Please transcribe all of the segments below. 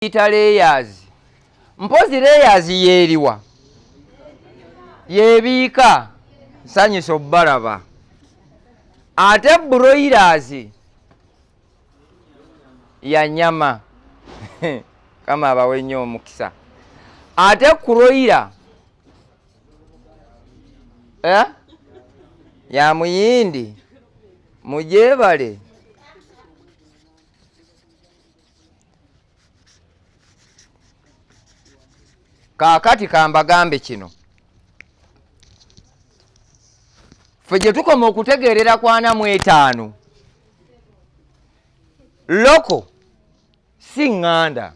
ita layers. Mpozi layers yeriwa yebiika nsanyusa obbalaba. Ate broilers ya nyama kama abawe nnyo omukisa. Ate kuroira ya muyindi mujebale. Kakati kambagambe kino ffe gye tukoma okutegeerera kwana mu 5 loko si nganda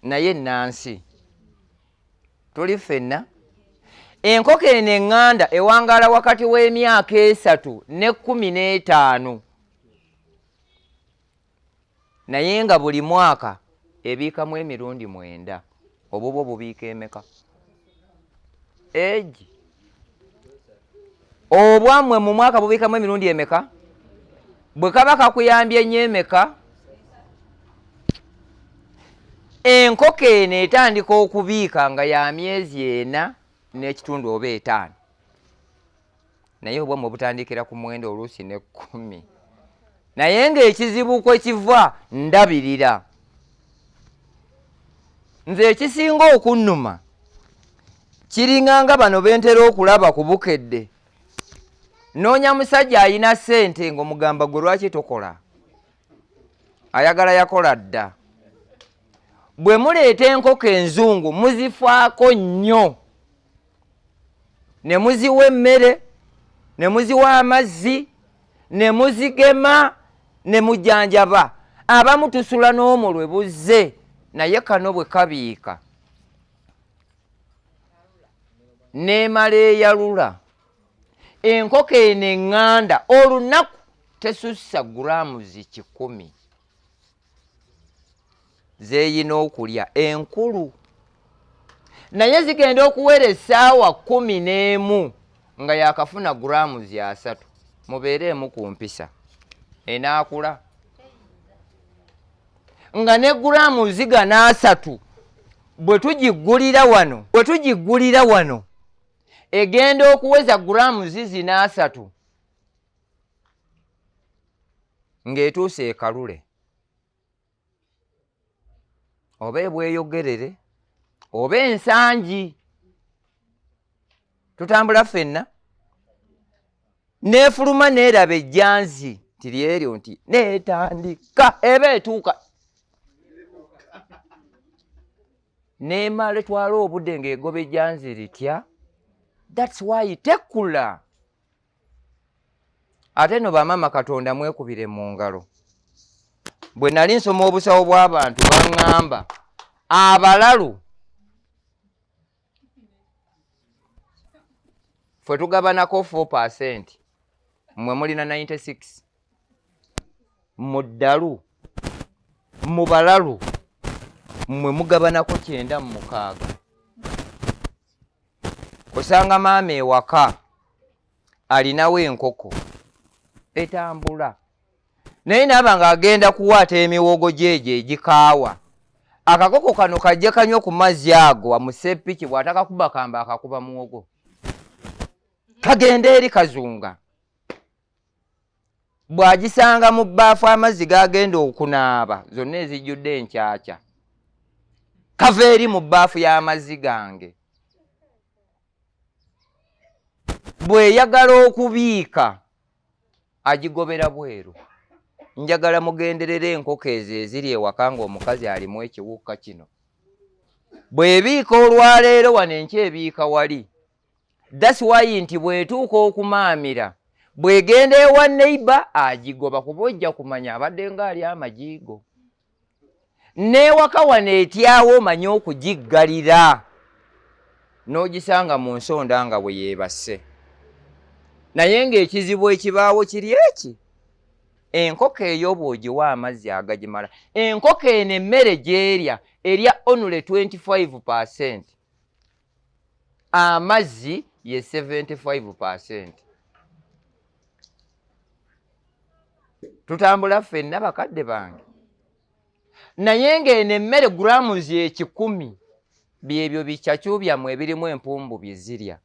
naye ennansi tuli ffenna. Enkoko eno eŋŋanda ewangala wakati w'emyaka 3 ne 15 naye nga buli mwaka ebiikamu emirundi 9. Obwo bwo bubiika emeka? Eji obwammwe mu mwaka bubiikamu emirundi emeka? Bwe kaba kakuyambye nnyo emeka? Enkoko eno etandika okubiika nga ya myezi 4 n'ekitundu oba 5 naye obwammwe obutandikira ku 9 oluusi ne 10 naye ng'ekizibu kwe kiva ndabirira. Nze ekisinga okunnuma kiringanga bano bentera okulaba ku bukedde. Noonya musajja ayina ssente ng'omugamba gwe lwaki tokola? Ayagala yakola dda. Bwe muleeta enkoko enzungu muzifaako nnyo, ne muziwa emmere, ne muziwa amazzi, ne muzigema, ne mujjanjaba. Abamu tusula n'omulwe buzze naye kano bwe kabiika n'emala eyalula. Enkoko eno eŋŋanda olunaku tesussa gulaamuzi 10 zeeyina okulya enkulu, naye zigenda okuwera essaawa 11 nga yakafuna gulaamuzi 3. Mubeereemu ku mpisa enaakula nga ne gulaamuzi gana 3 bwe tugiggulira wano egenda okuweza gulaamuzi zina 3 ng'etuuse ekalule oba ebweyogerere oba ensangi. Tutambula ffenna neefuluma neeraba ejjanzi tiryeryo nti neetandika eba etuuka neemala etwala obudde ng'egoba ejjanzi litya. That's why tekula. Ate no bamama Katonda mwekubire mu ngalo. Bwe nali nsoma obusawo bw'abantu baŋŋamba abalalu fwe tugabanako 4%, mmwe mulina 96. Mu ddalu mu balalu mmwe mugabanako 9 mu 6. Osanga maama ewaka alinawo enkoko etambula naye naaba ng'agenda kuwaata emiwogo gyegyo egikaawa. Akakoko kano kajje kanywa ku mazzi ago amusepiki bw'atakakuba kamba akakuba muwogo kagenda eri kazunga. Bw'agisanga mu bbaafu amazzi g'agenda okunaaba zonna ezijjudde enkyakya kava eri mu bbaafu y'amazzi gange. Bw'eyagala okubiika agigobera bweru. Njagala mugenderere enkoko ezo eziri ewaka ng'omukazi alimu ekiwuka kino. Bw'ebiika olwaleero wano enkya ebiika wali. That's why nti bw'etuuka okumaamira bw'egenda ewa neighbor agigoba kuba ojja kumanya abadde ng'ali amajiigo. N'ewaka wano etyawo omanye okugiggalira n'ogisanga mu nsonda nga bwe yeebase. Naye ng'ekizibu ekibaawo kiri eki, enkoko eyo bw'ogiwa amazzi agagimala. Enkoko eno emmere gy'erya erya only 25%, amazzi ye 75%. Tutambula ffenna bakadde bange. naye ng'eno emmere grams 10 byebyo bicacu byammwe ebirimu empumbu bye zirya.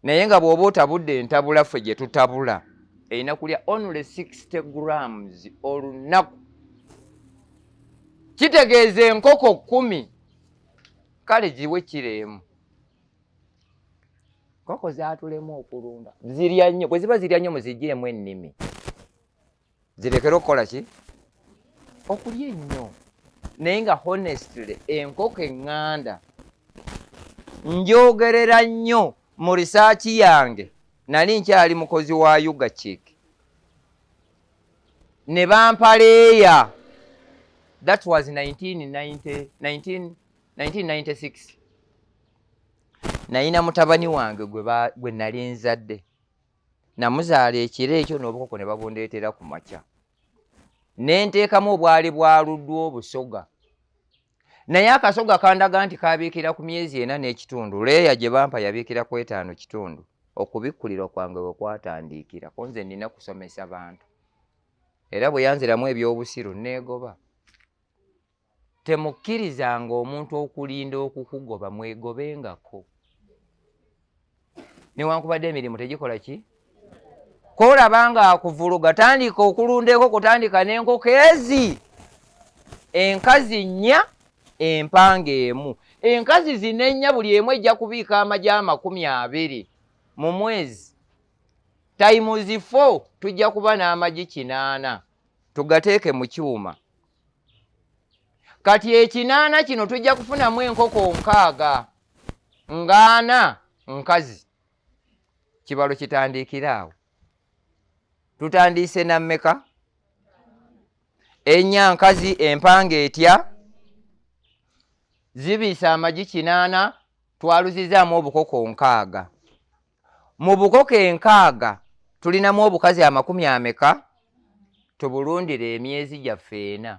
Naye nga bw'oba otabudde entabula ffe gye tutabula erina kulya only 60 grams olunaku. Kitegeeza enkoko 10 kale giwe kireemu. Nkoko zaatulemu okulunda zirya nnyo, bwe ziba zirya nnyo muziggyeemu ennimi zirekera okukola ki? Okulya ennyo. Naye nga honestly enkoko eŋŋanda njogerera nnyo mu risaaki yange. Nali nkyali mukozi wa Yuga Chick ne bampaleeya. That was 1996. Nayina mutabani wange gwe nali nzadde. Namuzaala ekiro ekyo n'obukoko ne babundeetera ku makya. Ne nteekamu obwali bwaluddwa obusoga. Naye akasoga kandaga nti kabiikira ku myezi 4 n'ekitundu. Leeya gye bampa yabiikira ku 5 kitundu. Okubikkulirwa kwange bwe kwatandiikira. Konze nina kusomesa bantu. Era bwe yanziramu ebyobusiru neegoba. Temukkirizanga omuntu okulinda okukugoba, mwegobengako. Newankubadde emirimu tegikola ki? Koolabanga akuvuluga, tandika okulunda enkoko, tandika n'enkoko ezi. Enkazi 4, empanga 1. Enkazi zino 4 buli emu ejja kubiika amagi 20 mu mwezi. Times 4 tujja kuba n'amagi 8. Tugateeke mu kyuma. Kati 8 kino tujja kufunamu enkoko 6 nga 4 nkazi. Kibalo kitandikira awo. Tutandiise na mmeka? 4 nkazi, empanga etya? Zibiisa amagi 8, twaluzizaamu obukoko 6. Mu bukoko 6 tulinamu obukazi 40. Tubulundire emyezi gyaffe 4.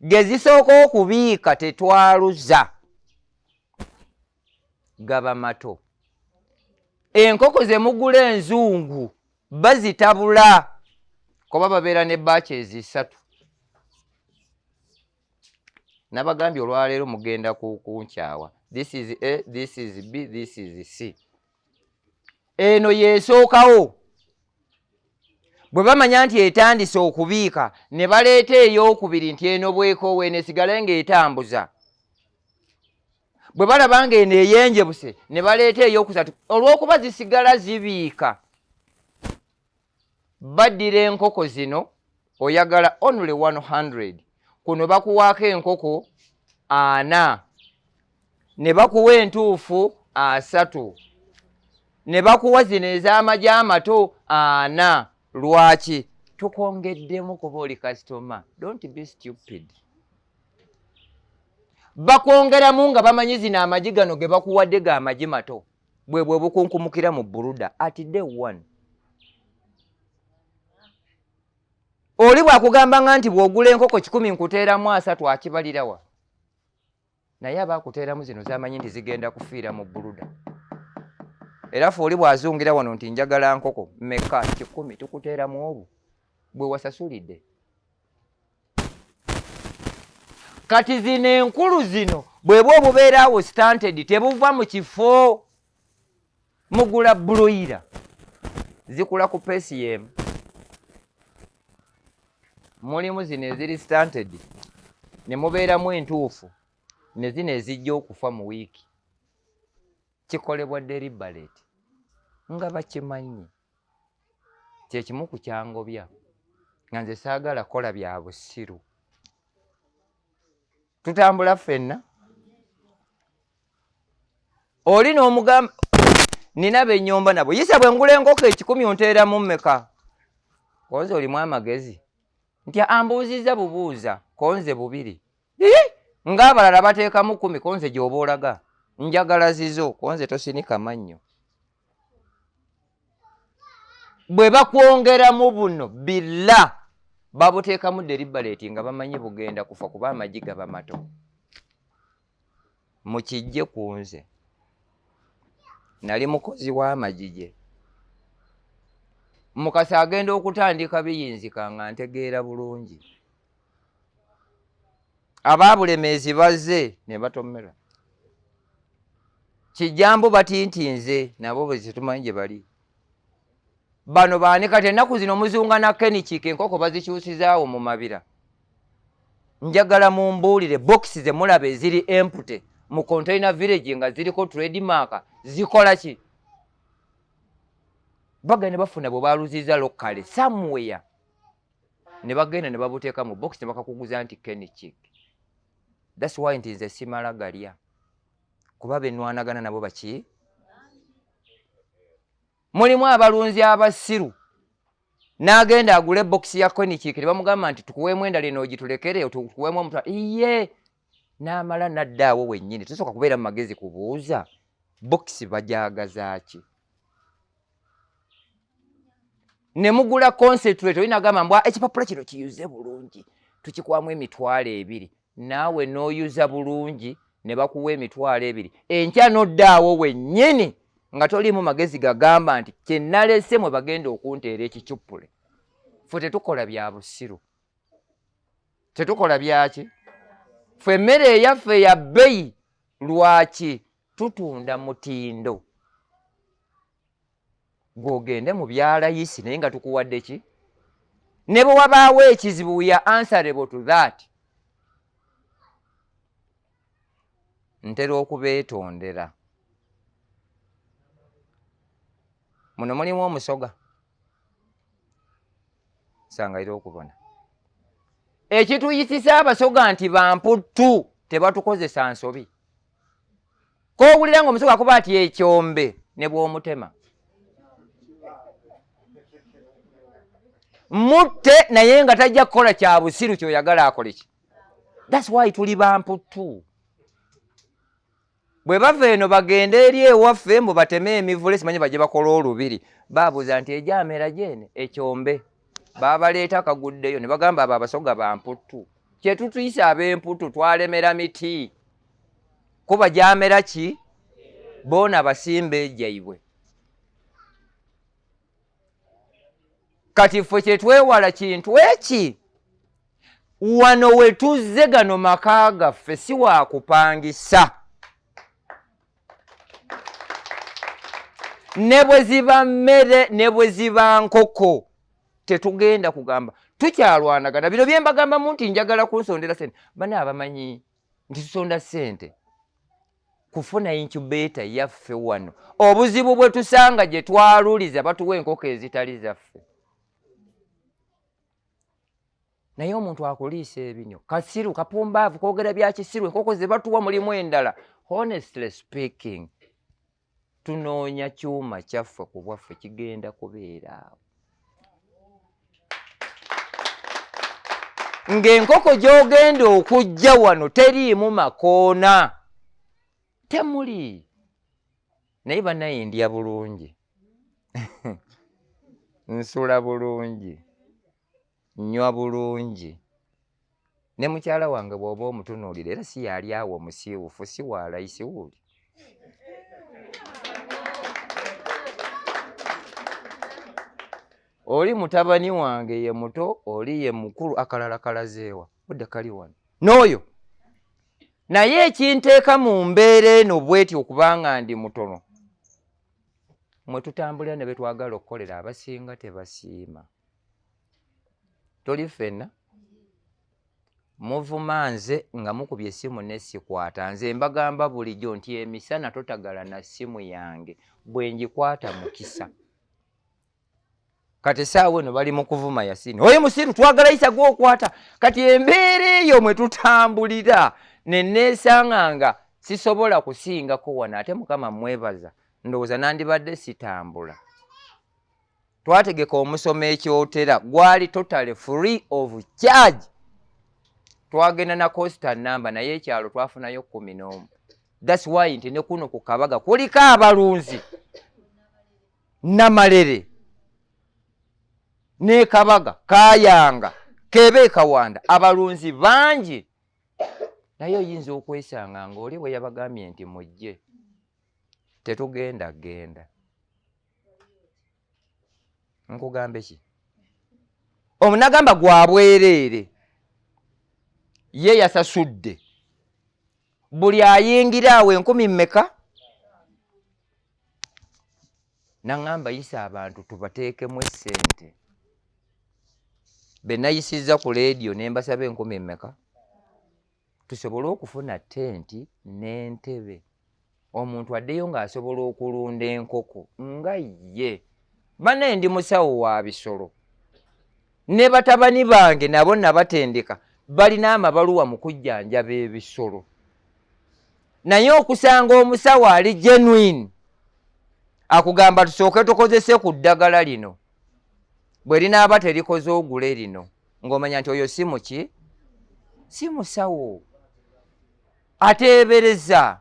Gezisooka okubiika tetwaluza. Gaba mato. Enkoko ze mugula enzungu bazitabula kuba babeera ne batches 3. Nabagambye olwaleero mugenda kunkyawa. This is A, this is B, this is C. Eno yeesookawo. Bwe bamanya nti etandise okubiika ne baleeta ey'okubiri nti eno bwekoowe enesigale ng'etambuza. Bwe balaba nga eno eyenjebuse ne baleeta ey'okusatu. Olw'okuba zisigala zibiika, baddira enkoko zino oyagala only 100. Kuno bakuwaako enkoko 4. Ne bakuwa entuufu 3. Ne bakuwa zino ez'amagi amato 4. Lwaki? Tukongeddemu kuba oli customer. Don't be stupid. Bakwongeramu nga bamanyi zino amagi gano ge bakuwadde ga amagi mato. Bwe bukunkumukira mu buluda at day 1. Oli bwakugamba nti bw'ogula enkoko 10 nkuteeramu 3 akibalirawa. Naye abaakuteeramu zino zamanyi nti zigenda kufiira mu buluda. Era fe oli bw'azungira wano nti njagala nkoko mmeka 10 tukuteeramu obwo bwe wasasulidde. Kati zino enkulu zino bw'eba obubeera awo stunted tebuva mu kifo. Mugula broiler zikula ku PCM. Mulimu zino eziri stunted ne mubeeramu entuufu ne zino ezijja okufa mu wiiki. Kikolebwa deliberate nga bakimanyi. Kyekimu ku kyangobya nga nze saagala kola bya busiru. Tutambula ffenna. Oli n'omugamba nina bennyomba nabo. Yisa bwe ngula enkoko 10 onteeramu mmeka? Konze olimu amagezi. Nti ambuuzizza bubuuza. Konze 2. Ng'abalala bateekamu 10 konze gy'oba olaga. Njagala zizo. Konze tosinika mannyo. Bwe bakwongeramu buno billa babuteekamu deliberate nga bamanyi bugenda kufa kuba amagi gaba mato. Mukijje ku nze. Nali mukozi w'amagi gye. Mukasa agenda okutandika biyinzika nga ntegeera bulungi. Ababulemeezi bazze ne batomera. Kijambo batintinze nabo bwe tumanyi gye bali. Bano baani kati ennaku zino muzunga na kenikiki enkoko bazikyusizaawo mu mabira. Njagala mumbuulire boxi ze mulaba eziri empty mu container village nga ziriko trademark zikola ki? Bagenda bafuna bwe baluziza lokale somewhere ne bagenda ne babuteeka mu box ne bakakuguza nti kenikiki. That's why nti simala galya. Kuba benwanagana nabo baki? Mulimu abalunzi abasiru. N'agenda agule box ya kenikiki bamugamba nti tukuweemu endala eno ogitulekere tukuweemu omutwa. Iye n'amala naddaawo wennyini. Tusooka kubeera mu magezi kubuuza box bajagaza ki? Ne mugula concentrate olina agamba mbwa ekipapula kino kiyuze bulungi tukikwamu $200. Naawe n'oyuza bulungi ne bakuwa $200. Enkya n'oddaawo wennyini nga toliimu magezi gagamba nti kye nalese mwe bagenda okunteera ekicuppule. Ffe tetukola bya busiru. Tetukola byaki? Ffe emmere eyaffe ya bbeyi. Lwaki? Tutunda mutindo. Gw'ogende mu byalayisi naye nga tukuwadde ki? Ne bwe wabaawo ekizibu we are answerable to that. Ntera okubeetondera. Muno mulimu omusoga. Sangaira okubona. Ekituyisisa abasoga nti bamputtu tebatukozesa nsobi. K'owulira ng'omusoga akuba ati ekyombe ne bw'omutema. Mutte naye nga tajja kukola kya busiru ky'oyagala akole ki? That's why tuli bamputtu. Bwe bava eno bagende eri ewaffe mbu bateme emivule simanyi bajje bakola olubiri. Baabuuza nti ejamera gyene ekyombe. Baabaleeta kaguddeyo ne bagamba abo abasoga bamputtu. Kye tutuyisa ab'emputtu twalemera miti. Kuba gyamera ki? Boona basimba ejjaibwe. Kati ffe kye twewala kintu eki. Wano we tuzze gano maka gaffe si wa kupangisa. Ne bwe ziba mmere ne bwe ziba nkoko tetugenda kugamba tukyalwanagana. Bino bye mbagambamu nti njagala kunsondera ssente. Bana abamanyi nti tusonda ssente kufuna incubator yaffe wano. Obuzibu bwe tusanga gye twaluliza batuwa enkoko ezitali zaffe. Naye omuntu akuliisa ebinyo kasiru kapumbaavu kwogera bya kisiru enkoko ze batuwa mulimu endala. Honestly speaking tunoonya kyuma kyaffe ku bwaffe kigenda kubeera awo. Ng'enkoko gy'ogenda okujja wano teriimu makoona. Temuli. Naye bannaye ndya bulungi. Nsula bulungi. Nywa bulungi. Ne mukyala wange bw'oba omutunuulira era si yali awo musiiwufu si waalayisi wuli. Oli mutabani wange ye muto, oli ye mukulu, akalala kalazeewa. Budde kali wano. N'oyo. Naye ekinteeka mu mbeera eno bweti okubanga ndi mutono. Mwe tutambulira ne betwagala okukolera abasinga tebasiima. Toli ffenna. Muvuma nze nga mukubye essimu n'essikwata. Nze mbagamba bulijjo nti emisana totagala na ssimu yange bwe ngikwata mukisa. Kati saawe eno bali mu kuvuma Yasini. Oyo musiru twagala yisa gw'okwata. Kati embeera eyo mwe tutambulira ne neesanganga sisobola kusingako wano ate Mukama mwebaza. Ndowooza nandibadde sitambula. Twategeka Omusomo ekyotera gwali totally free of charge. Twagenda na coaster number naye ekyalo twafunayo 11. That's why nti ne kuno ku Kabaga kuliko abalunzi. Namalere. Ne Kabaga, Kayanga, Kebe Kawanda, abalunzi bangi. Naye oyinza okwesanga ng'oli bwe yabagambye nti mujje. Tetugenda genda. Nkugambe ki? Omunagamba gwa bwereere. ye yasasudde buli ayingira awo 10,000 mmeka naŋŋamba yisa abantu tubateekemu essente be nayisizza ku leediyo ne mbasaba 10,000 mmeka tusobole okufuna tenti n'entebe omuntu addeyo ng'asobola okulunda enkoko nga ye bane ndi musawo wa bisolo ne batabani bange nabo nabatendeka balina amabaluwa mu kujjanjaba ebisolo naye okusanga omusawo ali genuine akugamba tusooke tukozese ku ddagala lino bwe linaaba terikoze ogule lino ng'omanya nti oyo si muki si musawo ateebereza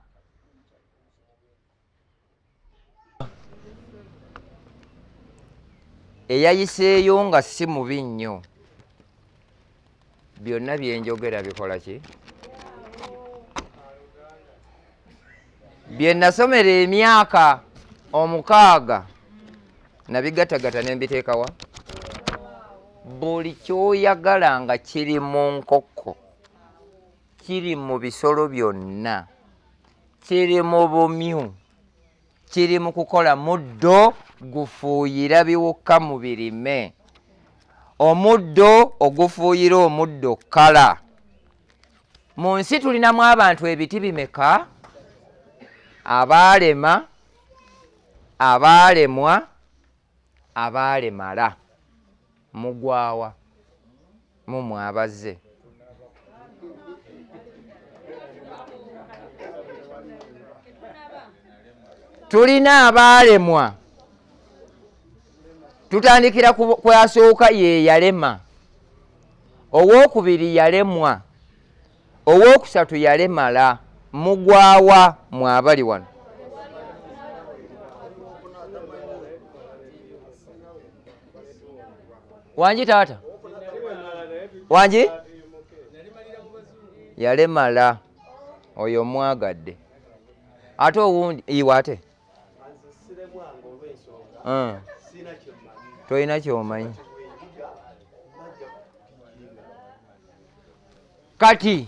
eyayiseeyo nga si mubi nnyo byonna byenjogera bikola ki bye nasomera emyaka 6 nabigatagata ne mbiteekawa buli kyoyagala nga kiri mu nkoko kiri mu bisolo byonna kiri mu bumyu kiri mu kukola muddo gufuuyira biwuka mu birime omuddo ogufuuyira omuddo kala mu nsi tulinamu abantu ebiti bimeka abaalema abaalemwa abaalemala mugwawa mumwabazze tulina abaalemwa tutandikira kwasooka ye yalema owookubiri yalemwa owookusatu yalemala mugwawa mwabali wano wanji taata wanji yalemala oyo mwagadde ate owundi iwate tolina kyomanyi kati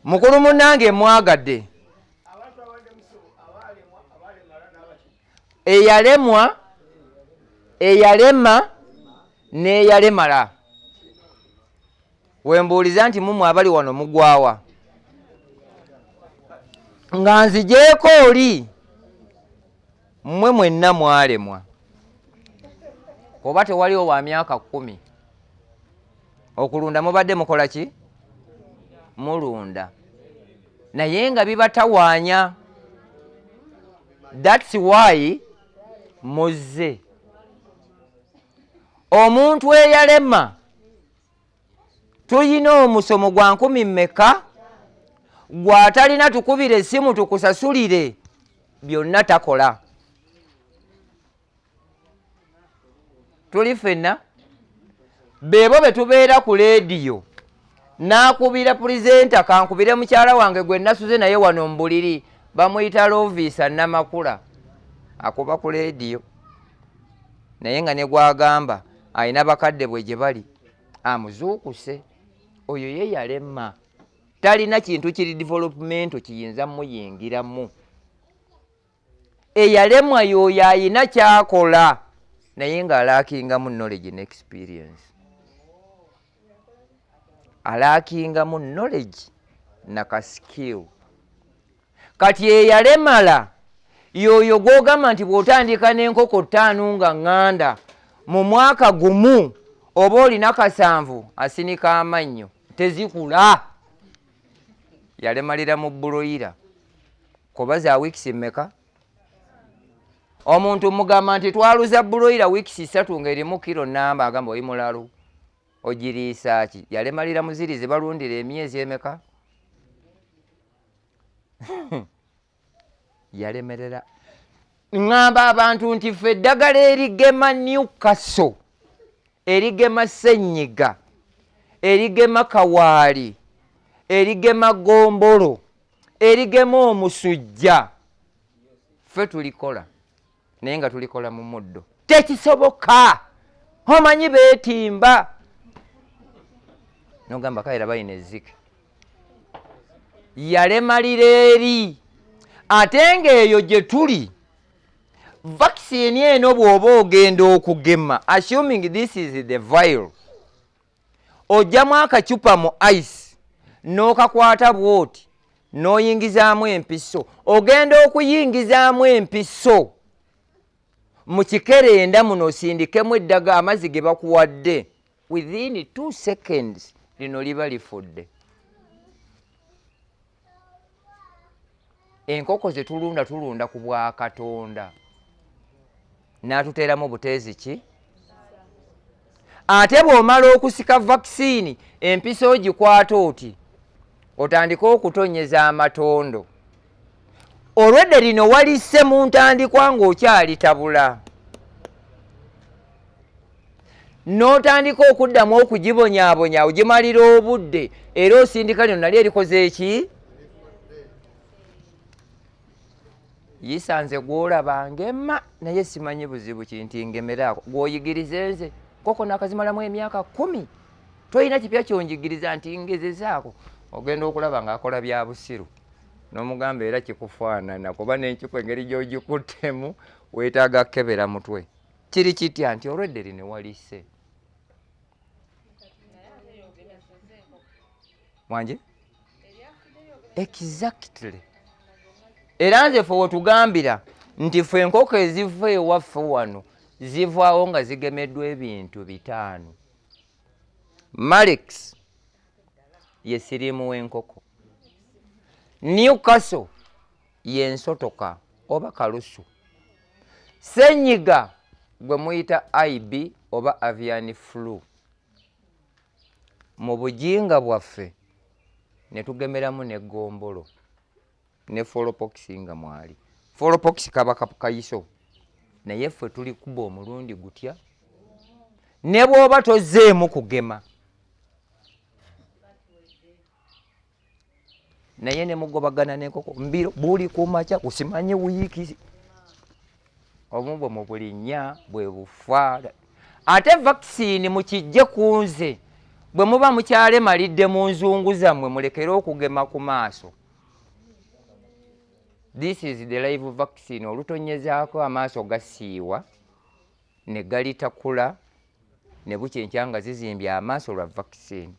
mukulu munnange mwagadde eyalemwa eyalema n'eyalemala wembuuliza nti mumwe abali wano mugwawa nga nzijeeko oli mmwe mwenna mwalemwa oba tewaliwo wa myaka 10 okulunda mubadde mukola ki mulunda naye nga bibatawaanya that's why muzze omuntu eyalema tuyina omusomo gwa 10,000 mmeka gwatalina tukubire essimu tukusasulire byonna takola tuli ffenna beebo betubeera ku leediyo naakubira pulizenta kankubire mukyala wange gwe nasuze naye wano mbuliri bamuyita Lovisa Namakula akuba ku leediyo naye nga ne gwagamba alina bakadde bwe gye bali amuzuukuse oyo ye yalema talina kintu kiri development kiyinza muyingiramu eyalemwa y'oyo ayina kyakola naye nga alaakingamu knowledge ne experience alaakingamu knowledge naka skill kati eyalemala yoyo gwogamba nti bw'otandika n'enkoko 5 nga ŋŋanda mu mwaka gumu oba olina 7 asinika amannyo tezikula yalemalira mu buloyira kuba za weeks mmeka omuntu mugamba nti twaluza buloyira weeks 3 ng'erimu kilo namba agamba oyimulalu ogiriisa ki yalemalira muziri zibalundira emyezi emeka yalemerera ŋŋamba abantu nti ffe eddagala erigema Newcastle erigema ssenyiga erigema kawaali erigema gombolo erigema omusujja ffe tulikola naye nga tulikola mu muddo tekisoboka omanyi beetimba nogamba kayira bayina ezzike yalemalira eri ate ng'eyo gye tuli vaccine eno bw'oba ogenda okugema assuming this is the virus ojjamu akacupa mu ice n'okakwata bw'oti n'oyingizaamu empiso ogenda okuyingizaamu empiso mu kikerenda muno osindikemu eddaga amazzi ge bakuwadde within 2 seconds lino liba lifudde. Enkoko ze tulunda ku bwa Katonda n'atuteeramu buteezi ki? Ate bw'omala okusika vaccine empiso ogikwata oti otandika okutonyeza amatondo olwedde lino walisse mu ntandikwa ng'okyalitabula n'otandika okuddamu okugibonyaabonya ogimalira obudde era osindika lino nali erikoze eki? Yisanze gw'olaba ng'emma naye simanyi buzibu kinti ngemeraako gw'oyigirize nze koko nakazimalamu emyaka 10 toyina kipya kyonjigiriza nti ngezezaako ogenda okulaba ng'akola bya busiru n'omugamba era kikufaanana kuba n'enkiku engeri gy'ogikuttemu weetaaga kkebera mutwe kiri kitya nti olwedde lino walisse wangi exactly. Era nze ffe wetugambira nti ffe enkoko eziva ewaffe wano zivaawo nga zigemeddwa ebintu 5. Malex ye siriimu w'enkoko, Newcastle ye nsotoka oba kalusu, Ssenyiga gwe muyita IB oba avian flu. Mu bujinga bwaffe ne tugemeramu n'eggombolo ne folopox nga mwali. Folopox kaba kayiso naye ffe tuli kuba omulundi gutya ne bw'oba tozzeemu kugema naye ne mugobagana n'enkoko mbiro buli ku makya kusimanye wiiki obubwo mu buli nnya bwe bufa. Ate vaccine mukijje ku nze bwe muba mukyalemalidde mu nzungu zammwe mulekere okugema ku maaso. This is the live vaccine. Olutonyezaako amaaso gasiiwa ne galitakula ne bukyenkya nga zizimbye amaaso lwa vaccine.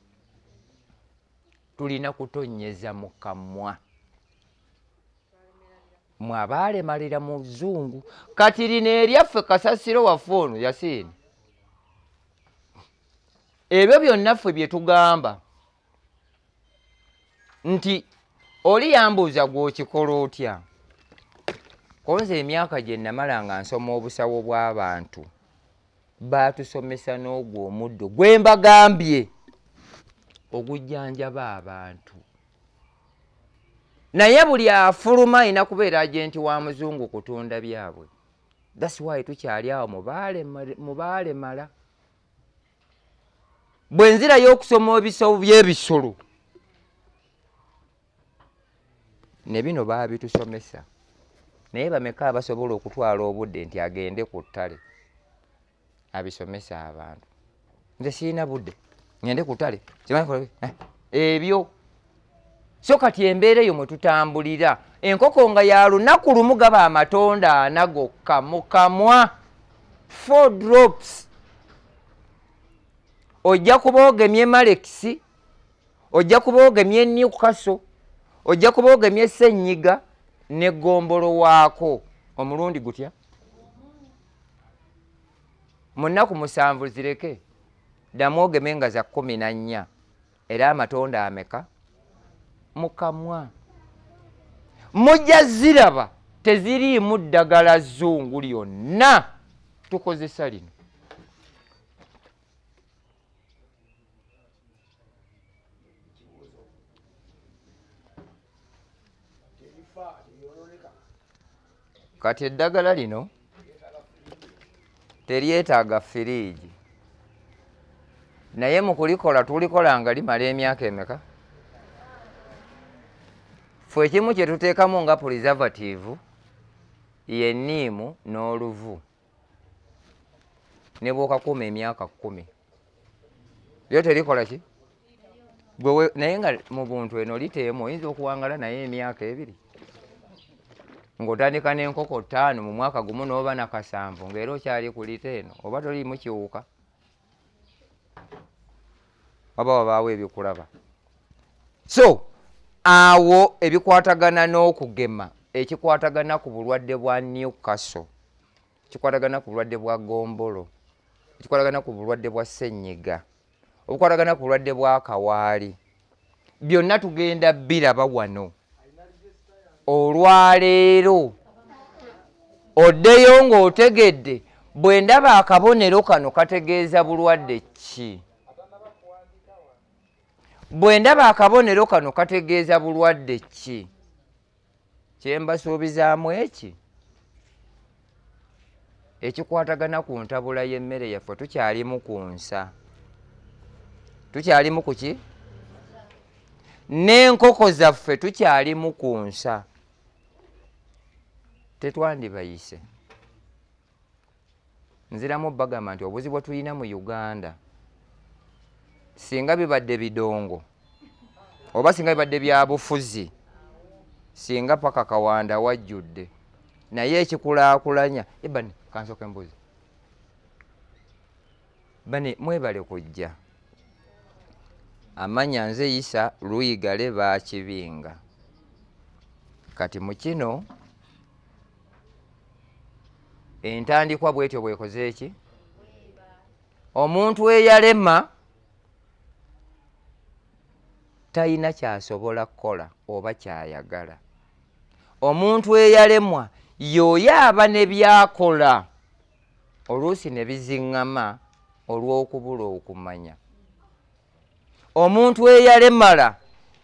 Tulina kutonyeza mu kamwa mwabalemalira mu zungu kati lino eryaffe kasasiro waffe ono Yasiini. Ebyo byonna ffe bye tugamba nti oli yambuuza gw'okikola otya. Konze emyaka gye namala nga nsoma obusawo bw'abantu baatusomesa n'ogwo omuddo gwe mbagambye ogujjanjaba abantu. Naye buli afuluma alina kubeera agenti wa muzungu kutunda byabwe. That's why tukyali awo mubaalemala. Bwe nzirayo okusoma ebisawo by'ebisolo ne bino baabitusomesa naye bameka abasobola okutwala obudde nti agende ku ttale abisomesa abantu. Nze sirina budde ngende ku ttale ebyo. So kati embeera eyo mwe tutambulira enkoko nga ya lunaku lumu gaba amatonda 4 gokka mu kamwa 4 drops. Ojja kuba ogemye Malex, ojja kuba ogemye Newcastle, ojja kuba ogemye Ssenyiga n'eggombolo waako omulundi gutya. Mu nnaku 7 zireke ddamu ogeme nga za 14 era amatonda ameka mu kamwa. Mujja ziraba teziriimu ddagala zzungu lyonna tukozesa lino. Kati eddagala lino teryetaaga firiigi naye mu kulikola tulikola nga limala emyaka emeka. Ffe ekimu kye tuteekamu nga preservative ye nniimu n'oluvu ne bw'okakuuma emyaka 10 lyo terikola ki? gwe naye nga mu buntu eno liteemu oyinza okuwangala naye emyaka 2 ng'otandika n'enkoko 5 mu mwaka gumu n'oba na 7 ng'era okyali ku lite eno oba toliimu kiwuka oba wabaawo ebikulaba. So awo ebikwatagana n'okugema ekikwatagana ku bulwadde bwa Newcastle, ekikwatagana ku bulwadde bwa gombolo, ekikwatagana ku bulwadde bwa ssenyiga, obukwatagana ku bulwadde bwa kawaali, byonna tugenda biraba wano. Olwaleero oddeyo ng'otegedde bwe ndaba akabonero kano kategeeza bulwadde ki? Bwe ndaba akabonero kano kategeeza bulwadde ki? Kye mbasuubizaamu eki ekikwatagana ku ntabula y'emmere yaffe tukyalimu ku nsa. Tukyalimu ku ki? N'enkoko zaffe tukyalimu ku nsa. Tetwandibayise. Nziramu bagamba nti obuzibu bwe tulina mu Uganda singa bibadde bidongo oba singa bibadde bya bufuzi singa paka Kawanda wajjudde naye ekikulaakulanya ebani kansooka embuzi bani mwebale kujja amanya nze Isa Luigare bakibinga kati mu kino entandikwa bwetyo bwekoze eki omuntu eyalema talina kyasobola kukola oba kyayagala. Omuntu eyalemwa y'oyo aba ne byakola oluusi ne biziŋŋama olw'okubula okumanya. Omuntu eyalemala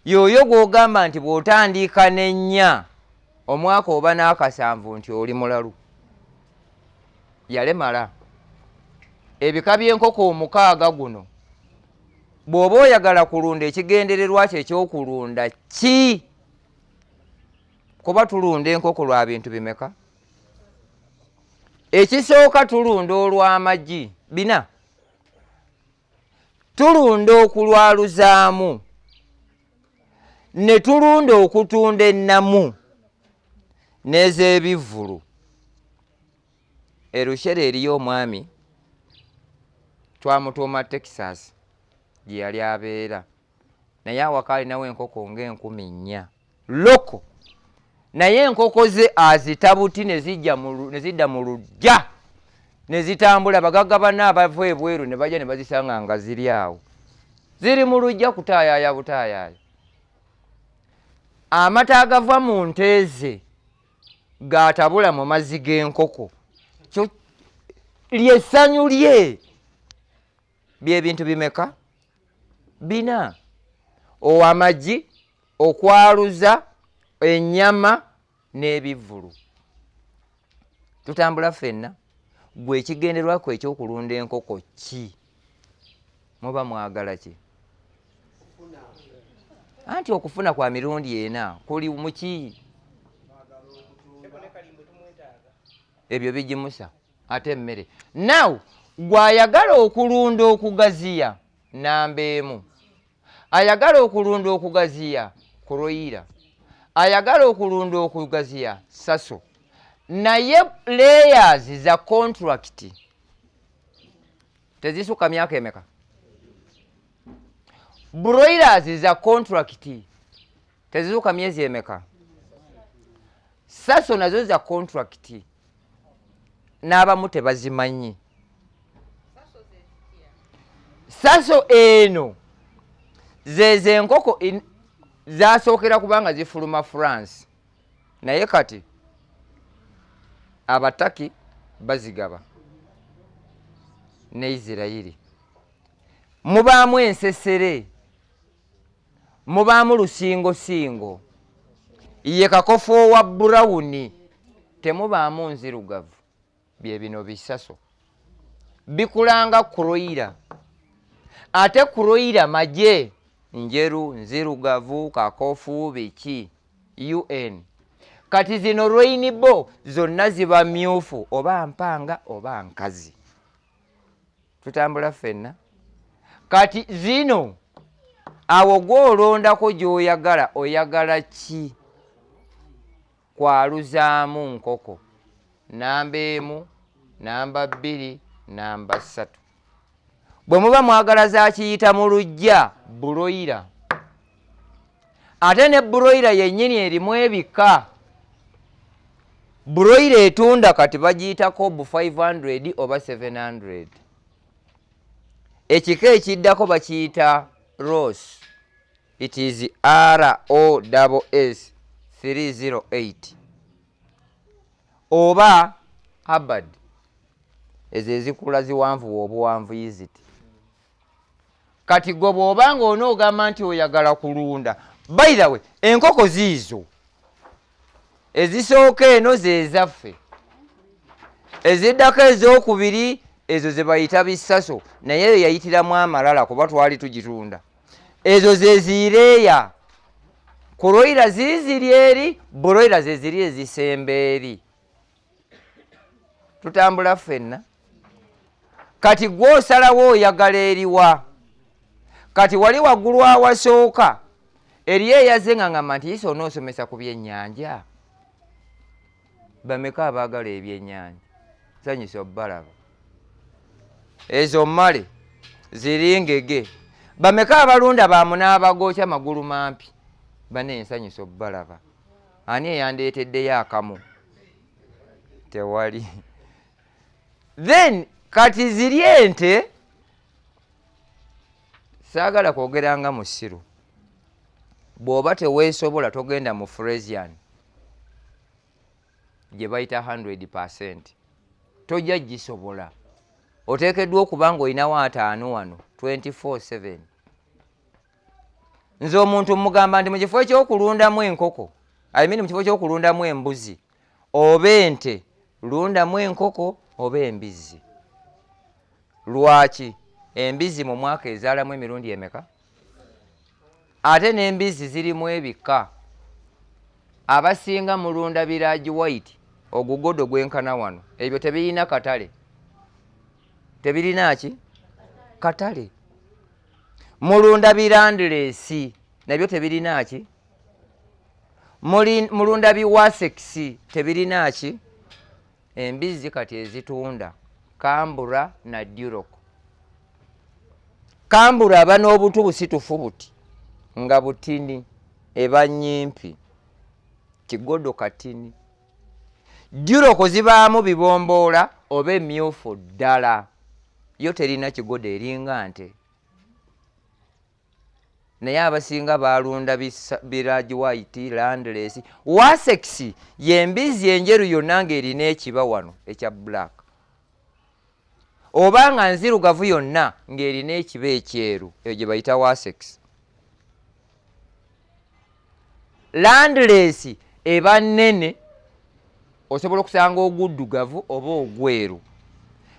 y'oyo gw'ogamba nti bw'otandika n'ennya omwaka oba n'akasanvu nti oli mulalu. Yalemala. Ebika by'enkoko 6 guno bw'oba oyagala kulunda ekigendererwa kye ekyokulunda ki? Kuba tulunda enkoko lwa bintu bimeka? Ekisooka tulunda olw'amagi 4, tulunda okulwaluzaamu, ne tulunda okutunda ennamu n'ez'ebivvulu. Erushere eriyo omwami twamutuuma Texas gye yali abeera naye awaka alinawo enkoko nga 4,000 loko naye enkoko ze azitabuti ne zidda mu luggya ne zitambula. Bagagga banna abava ebweru ne bajja ne bazisanga nga ziri awo ziri mu luggya kutaayaaya butaayaaya. Amata agava mu nte ze gaatabula mu mazzi g'enkoko. Lyessanyu lye by'ebintu bimeka? 4. Ow'amagi, okwaluza, ennyama n'ebivvulu. Tutambula ffenna. Gwe ekigenderwako ekyokulunda enkoko ki? Muba mwagala ki? Anti okufuna kwa mirundi 4 kuli muki? Ebyo bigimusa ate emmere. Now gw'ayagala okulunda okugaziya namba 1, ayagala okulunda okugaziya kuroyira, ayagala okulunda okugaziya saso, naye layers za contract tezisuka myaka emeka? Broilers za contract tezisuka myezi emeka? Saso nazo za contract n'abamu tebazimanyi. Saso eno zeze enkoko zasookera kubanga zifuluma France naye kati abataki bazigaba ne Isirayiri. Mubaamu ensesere, mubaamu lusingosingo, ye kakofo wa brown, temubaamu nzirugavu. Bye bino bisaso bikulanga kuroyira. Ate kuroyira maje njeru, nzirugavu, kakofu, biki UN. Kati zino rainbow zonna ziba myufu oba mpanga oba nkazi. Tutambula ffenna. Kati zino awo gw'olondako gy'oyagala oyagala ki kwaluzaamu nkoko namba 1 namba 2 namba 3 bwe muba mwagala zakiyita mu luggya buloira ate ne buloira yennyini erimu ebika buloira etunda kati bagiyita kobu 500 oba 700 ekika ekiddako bakiyita Ross. It is ROSS 308 oba Hubbard ezo ezikula ziwanvu obuwanvu yiziti kati gwe bw'obanga onoogamba nti oyagala kulunda. By the way, enkoko ziizo ezisooka eno zezaffe eziddako ez'okubiri ezo ze bayita bisaso naye eyo yayitiramu amalala kuba twali tugitunda. Ezo ze ziireeya kuloira ziiziri eri buloira ze ziri ezisemba eri. Tutambula ffenna kati gw'osalawo oyagala eriwa kati wali waggulu awasooka eriyo eyaze ng'angamba nti yise onoosomesa ku byennyanja. Bameka abaagala ebyennyanja sanyisa obbalaba ezo mmale ziri ngege. Bameka abalunda baamu n'abagookya magulu mampi bane ensanyusa obbalaba. Ani eyandeeteddeyo akamu? Tewali. Then kati ziri ente saagala kwogeranga mu ssiru. Bw'oba teweesobola togenda mu Fresian gye bayita 100%. Tojja gisobola. Oteekeddwa okuba ng'olinawo ataano wano 24/7. Nze omuntu mugamba nti mu kifo ekyokulundamu enkoko mu kifo ky'okulundamu embuzi oba ente lundamu enkoko oba embizzi. Lwaki? Embizzi mu mwaka ezaalamu emirundi emeka? Ate n'embizzi zirimu ebika. Abasinga mulunda biragi white ogugodo gwenkana wano ebyo tebirina katale. Tebirina ki? Katale. Mulunda birandireesi nabyo tebirina ki? Mulunda biwasekisi tebirina ki? Embizzi kati ezitunda kambura na duroko. Kambura aba n'obutu busitufu buti nga butini eba nnyimpi kigodo katini. Duroko zibaamu bibomboola oba emyufu ddala yo terina kigodo eringa nte. Naye abasinga balunda biragi white landless. Wasekisi yembizzi enjeru yonna ng'erina ekiba wano ekya black oba nga nzirugavu yonna ng'erina ekiba ekyeru eyo gye bayita wasekisi. Landless eba nnene osobola okusanga oguddugavu oba ogweru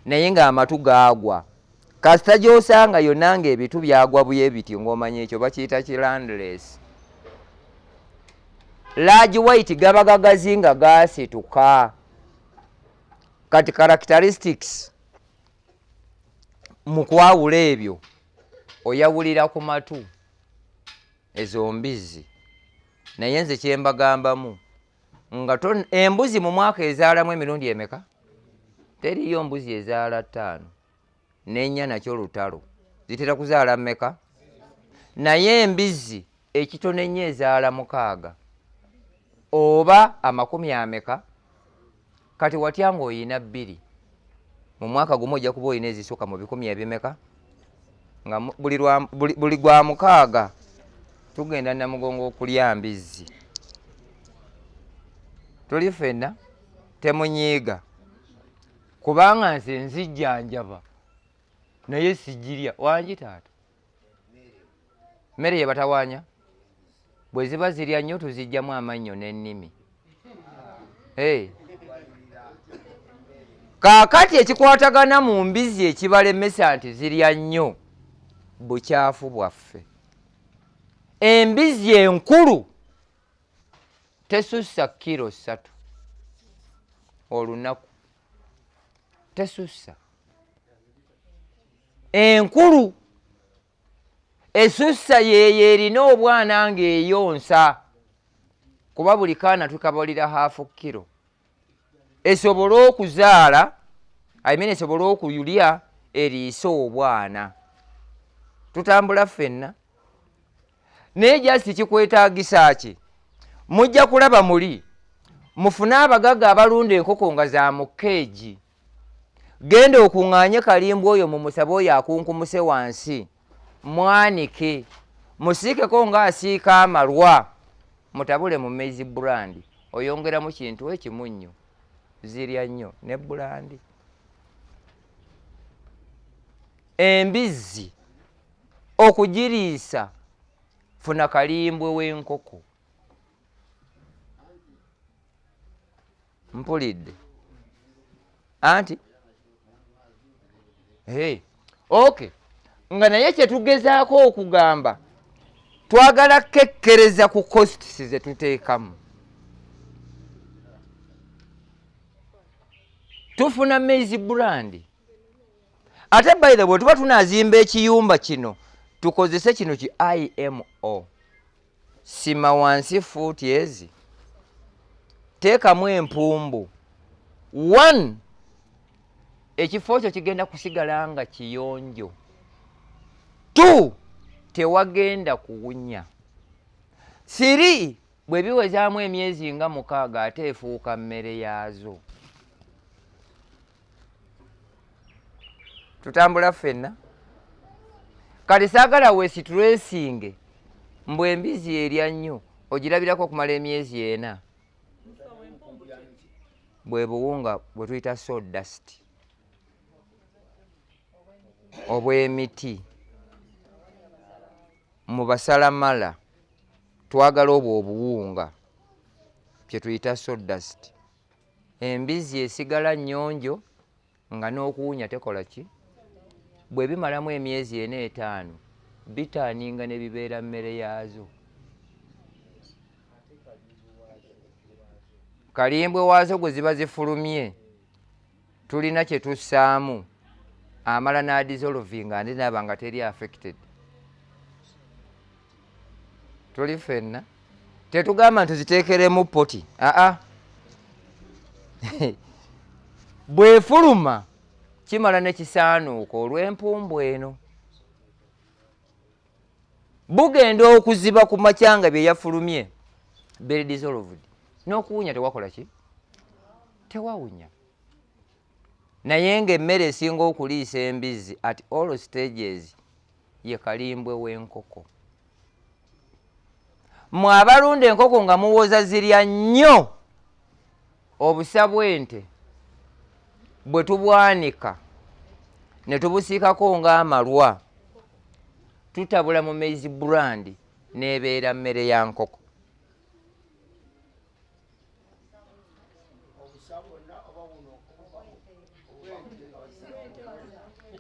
naye ng'amatu gaagwa. Kasita gy'osanga yonna ng'ebitu byagwa buye biti ng'omanya ekyo bakiyita kilandless. Large white gaba gagazi nga gaasituka. Kati characteristics mu kwawula ebyo oyawulira ku matu ezo mbizzi. Naye nze kye mbagambamu nga embuzi mu mwaka ezaalamu emirundi emeka? Teriyo mbuzi ezaala 5 n'ennya nakyo lutalo zitera kuzaala mmeka? Naye embizzi ekitono ennyo ezaala 6 oba 90 kati watya ng'oyina 2 mu mwaka gumu ojja kuba oyina ezisuka mu 10 ebimeka nga buli gwa 6 tugenda namugongo okulya mbizzi. Tuli ffenna temunyiiga kubanga nze nzijjanjaba naye sijirya. Wangi taata mmere ye batawaanya bwe ziba zirya nnyo tuzijjamu amannyo n'ennimi. Kaakati ekikwatagana mu mbizzi ekibalemesa nti zirya nnyo bukyafu bwaffe. Embizzi enkulu tesussa kilo 3 olunaku. Tesussa enkulu Essussa yeyo erina obwana ng'eyonsa kuba buli kaana tukabalira half kilo esobole okuzaala esobole okuyulya eriisa obwana. Tutambula ffenna naye jasi kikwetaagisa ki? Mujja kulaba muli mufune abagaga abalunda enkoko nga za mu keegi. Genda okuŋŋaanye kalimba oyo mumusabe oyo akunkumuse wansi, mwanike musiikeko ng'asiika amalwa, mutabule mu maize brand, oyongeramu kintu ekimunnyo, zirya nnyo ne brand. Embizzi okugiriisa, funa kalimbwe w'enkoko. Mpulidde anti okay, nga naye kyetugezaako okugamba twagala kekkereza ku costs ze tuteekamu. Tufuna maize brand. Ate by the way tuba tunazimba ekiyumba kino tukozese kino ki IMO. Sima wansi fuuti ezi. Teekamu empumbu. 1. Ekifo kyo kigenda kusigala nga kiyonjo. 2. Tewagenda kuwunya. 3. Bwe biwezaamu emyezi nga 6 ate efuuka mmere yaazo. Tutambula ffenna. Kati saagala weesitressinge mbwe embizzi erya nnyo ogirabirako okumala emyezi 4. Bwe buwunga bwe tuyita sawdust obw'emiti mu basalamala twagala obwo obuwunga bye tuyita sawdust. Embizzi esigala nnyonjo nga n'okuwunya tekola ki? Bwe bimalamu emyezi 4-5 bitaaninga ne bibeera mmere yaazo. Kalimbwe waazo gwe ziba zifulumye tulina kye tussaamu amala n'adissolvinga andi naaba nga teri affected. Tuli ffenna tetugamba nti ziteekeremu poti. Bwefuluma kimala ne kisaanuuka olw'empumbu eno. Bugenda okuziba ku makyanga bye yafulumye beri dissolved. N'okuwunya tewakola ki? Tewawunya. Naye ng'emmere esinga okuliisa embizzi at all stages ye kalimbwe w'enkoko. Mwe abalunda enkoko nga muwoza zirya nnyo obusa bw'ente bwe tubwanika ne tubusiikako ng'amalwa tutabula mu maize brand n'ebeera mmere ya nkoko.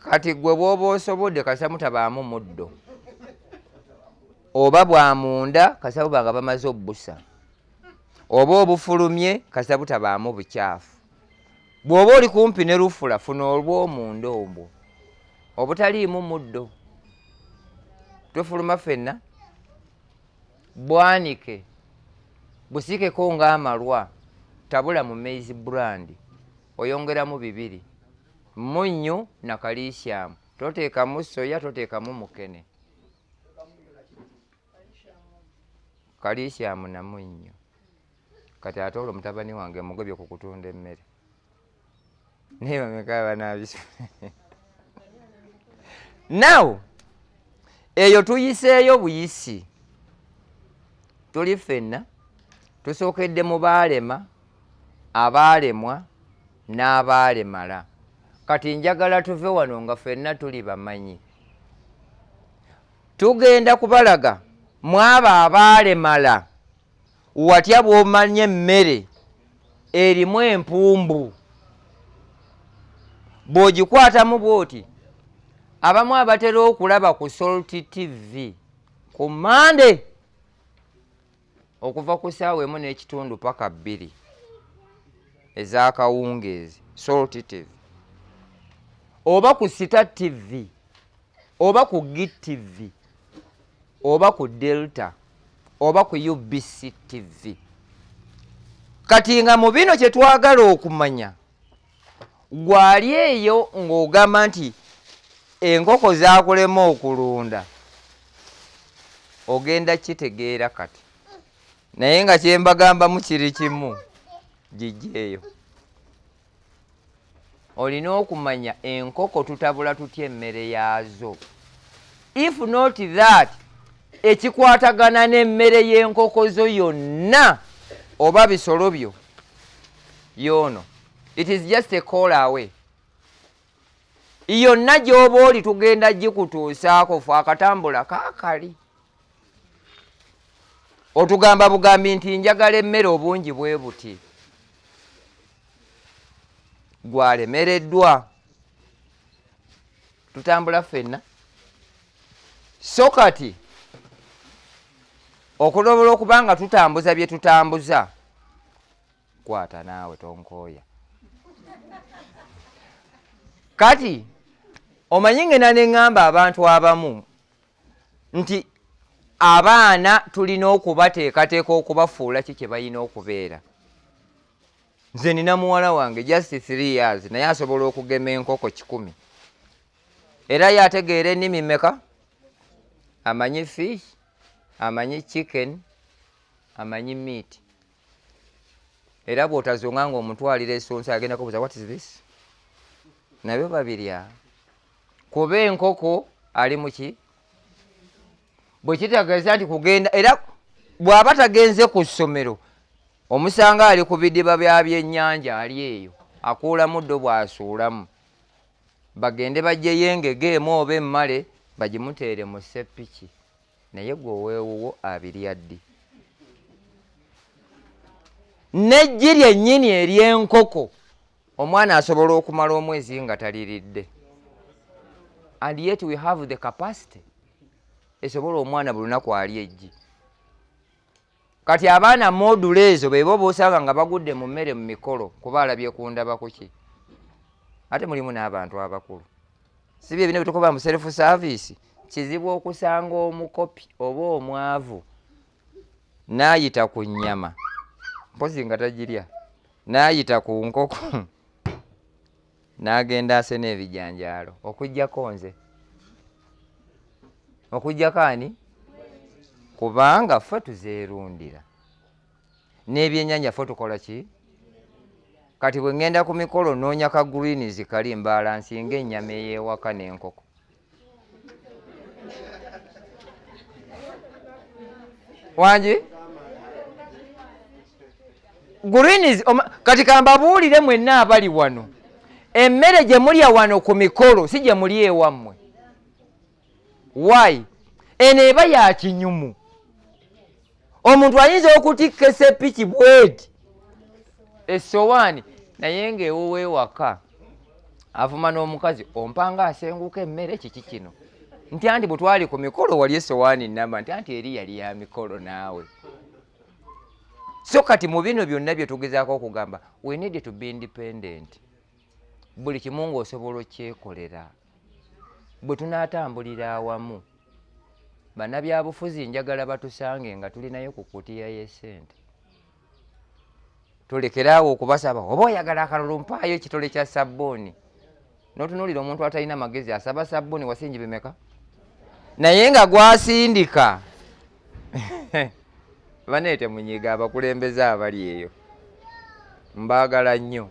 Kati gwe bw'oba osobodde kasa mutabaamu muddo oba bwa munda kasa buba nga bamaze obbusa oba obufulumye kasa butabaamu bukyafu. Bw'oba oli kumpi ne lufula funa olw'omunda obwo obutaliimu muddo. Tufuluma ffenna bwanike busiikeko ng'amalwa tabula mu maize brand oyongeramu 2 munnyo na calcium. Toteekamu soya, toteekamu mukene. Calcium na munnyo. Kati ate olwo mutabani wange mugobye ku kutunda emmere. Naye bameka banaabiso. Now eyo tuyiseeyo buyisi. Tuli ffenna tusookedde mu baalema, abaalemwa n'abaalemala. Kati njagala tuve wano nga ffenna tuli bamanyi. Tugenda kubalaga mwaba abaalemala watya bw'omanya emmere erimu empumbu. Bw'ogikwatamu bw'oti abamu abatera okulaba ku SUPOORT TV ku Monday okuva ku ssaawa 1:30 paka 2 ez'akawungeezi SUPOORT TV, oba ku Star TV oba ku GIT TV oba ku Delta oba ku UBC TV. Kati nga mu bino kye twagala okumanya, gwali eyo ng'ogamba nti enkoko zaakulema okulunda, ogenda kitegeera kati. Naye nga kye mbagambamu kiri kimu, gijjeeyo. Olina okumanya enkoko tutabula tutya emmere yaazo. If not that, ekikwatagana n'emmere y'enkoko zo yonna oba bisolo byo yono, it is just a call away. Yonna gy'oba oli tugenda gikutuusaako, fe akatambula kaakali. Otugamba bugambi nti njagala emmere obungi bwe buti. Gwalemereddwa. Tutambula ffenna. So kati okulobola okubanga tutambuza bye tutambuza, kwata naawe tonkooya. Kati omanyi ngenda ne ŋŋamba abantu abamu nti abaana tulina okubateekateeka okubafuula ki kye balina okubeera. Nze nina muwala wange just 3 years naye asobola okugema enkoko 100. Era yategeera ennimi mmeka? Amanyi fish, amanyi chicken, amanyi meat. Era bw'otazunga ng'omutwalira essonsa agenda kubuuza what is this? Nabyo babirya. Kuba enkoko ali mu ki? Bwe kitegeeza nti kugenda, era bw'aba tagenze ku ssomero omusanga ali ku bidiba bya byennyanja ali eyo akuula muddo bw'asuulamu. Bagende bajjeyo engege emu oba emmale bagimuteere mu seppiki, naye gwe oweewuwo abirya ddi. N'eggi lyennyini ery'enkoko omwana asobola okumala omwezi nga taliridde. And yet we have the capacity esobola omwana buli lunaku alya eggi. Kati abaana module ezo bebo bosanga nga bagudde mu mmere mu mikolo kuba alabye ku ndaba kuki. Ate mulimu n'abantu abakulu. Si bye bino bitukuba mu self service, kizibu okusanga omukopi oba omwavu n'ayita ku nnyama, mpozi nga tagirya, n'ayita ku nkoko n'agenda asena ebijanjaalo okuggyako nze. Okuggyako ani? Kubanga ffe tuzeerundira. N'ebyennyanja ffe tukola ki? Kati bwe ngenda ku mikolo noonya ka greens kali mbaala nsinga ennyama ey'ewaka n'enkoko. Wangi? Greens, kati kambabuulire mwenna abali wano. Emmere gye mulya wano ku mikolo si gye muli ewammwe. Why? Eno eba ya kinyumu. Omuntu ayinza okutikka esseppiki bweti essowaani naye ng'ewuwe ewaka avuma n'omukazi ompanga asenguka emmere kiki kino nti anti bwe twali ku mikolo wali essowaani nnamba nti anti eri yali ya mikolo naawe. So kati mu bino byonna bye tugezaako okugamba, we need to be independent. Buli kimu ng'osobola okyekolera. Bwe tunaatambulira awamu, bannabyabufuzi njagala batusange nga tulinayo ku kutiya y'essente. Tulekeraawo okubasaba oba oyagala akalulu mpaayo ekitole kya sabbuuni. N'otunuulira omuntu atalina magezi asaba sabbuuni wasinji bimeka? Naye nga gwasindika. Baneete munyiga abakulembeze abali eyo. Mbaagala nnyo.